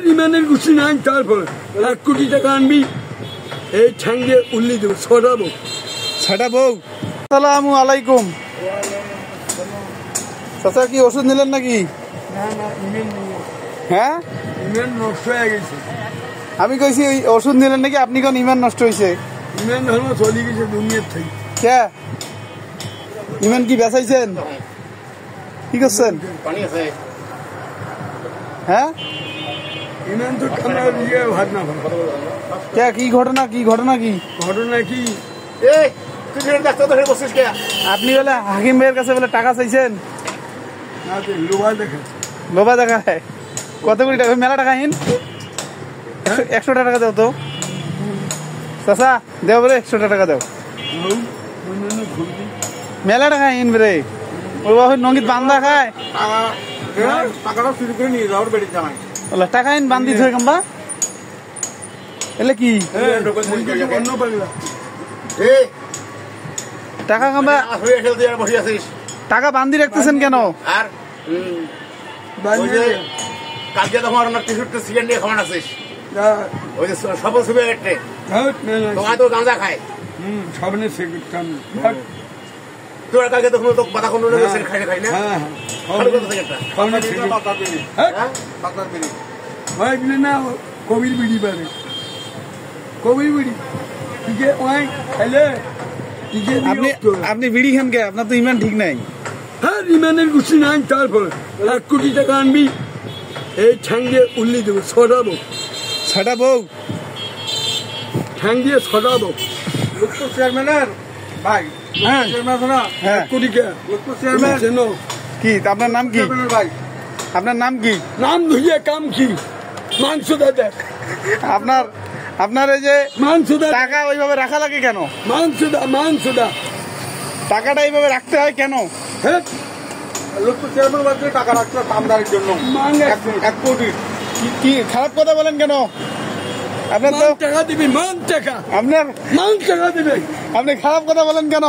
রিমান্ডের গুছি নাই, তারপর 1 কোটি টাকা আনবি, এই ঠ্যাং দিয়ে উল্লি দেবো, ছড়াবো। আসসালামু আলাইকুম। চাচা কি ওষুধ নিলেন নাকি? না না, ইমেল নিয়ে, হ্যাঁ ইমেল নষ্ট হয়ে গেছে। আমি কইছি ওষুধ নিলেন নাকি, আপনি কোন ইমান নষ্ট হয়েছে? ইমেল ধর্ম চলে গেছে দুনিয়ার থেকে। কে ইমান কি বেচাইছেন? কি করছেন? হ্যাঁ ইমেল তো আমরা দিয়ে ভাত না ভাত। কে কি ঘটনা কি? ঘটনা কি, আপনি বলে হাকিম ভাইয়ের কাছে বলে টাকা চাইছেন? না যে লোভা দেখে, লোভা দেখায়। কত কোটি টাকা? মেলা টাকা হিন, 100 টাকা দাও তো চাচা, দেও বলে 100 টাকা দাও। মেলা টাকা হিন রে, ওই বাবু নঙ্গিত বান্ধা খায়। টাকাটা চুরি করে নিয়ে যাওয়ার বেড়ে জানাই টাকা হিন বান্ধি থই কাম্বা এলে কি অন্য পাগলা টাকা কাম্বা টাকা বান্ধি রাখতেছেন কেন? আর কালকে তোমার সেকেন্ড দিয়ে খাওয়ান আছিস, ওই যে সফল ছবি একটা তোমার তো গাঁজা খায়। সামনে তোর কালকে তো কোনো বাধা কোনো খাই খাই না। না কবির বিড়ি পারে, কবির বিড়ি খাইলে আপনি বিড়ি খান কে? আপনার তো ইমান ঠিক নাই। হ্যাঁ, রিমান্ডের গুছি নাই, তারপর 1 কোটি টাকা আনবি, এই ঠ্যাং দিয়ে উল্লি দেবো, ছড়াবো। ঠ্যাং দিয়ে ছড়াবো। চেয়ারম্যানের ভাই, হ্যাঁ 1 কোটি চেনো কি আপনার নাম কি? ভাই আপনার নাম কি? নাম ধুইয়ে কাম কি? মাংসদা দেখ, আপনার এই যে মাংসদা টাকা ওইভাবে রাখা লাগে কেন? মাংসদা টাকাটা এইভাবে রাখতে হয় কেন? হ্যাঁ, লোকটো চেয়ারম্যান বাদ দিয়ে টাকা রাখতে কামদারের জন্য। 1 কোটি কি খারাপ কথা বলেন কেন? আপনার তো টাকা দিবি, টাকা আপনার টাকা দিবে, আপনি খারাপ কথা বলেন কেন?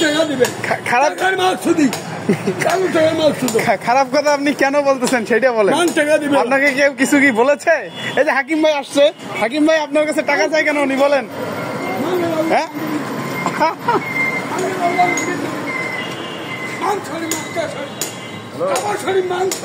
টাকা দিবে, খারাপ মাংসদি খারাপ কথা আপনি কেন বলতেছেন সেটা বলেন। টাকা দিবে, আপনাকে কেউ কিছু কি বলেছে? এই যে হাকিম ভাই আসছে, হাকিম ভাই আপনার কাছে টাকা চাই কেন উনি বলেন? হ্যাঁ মাংস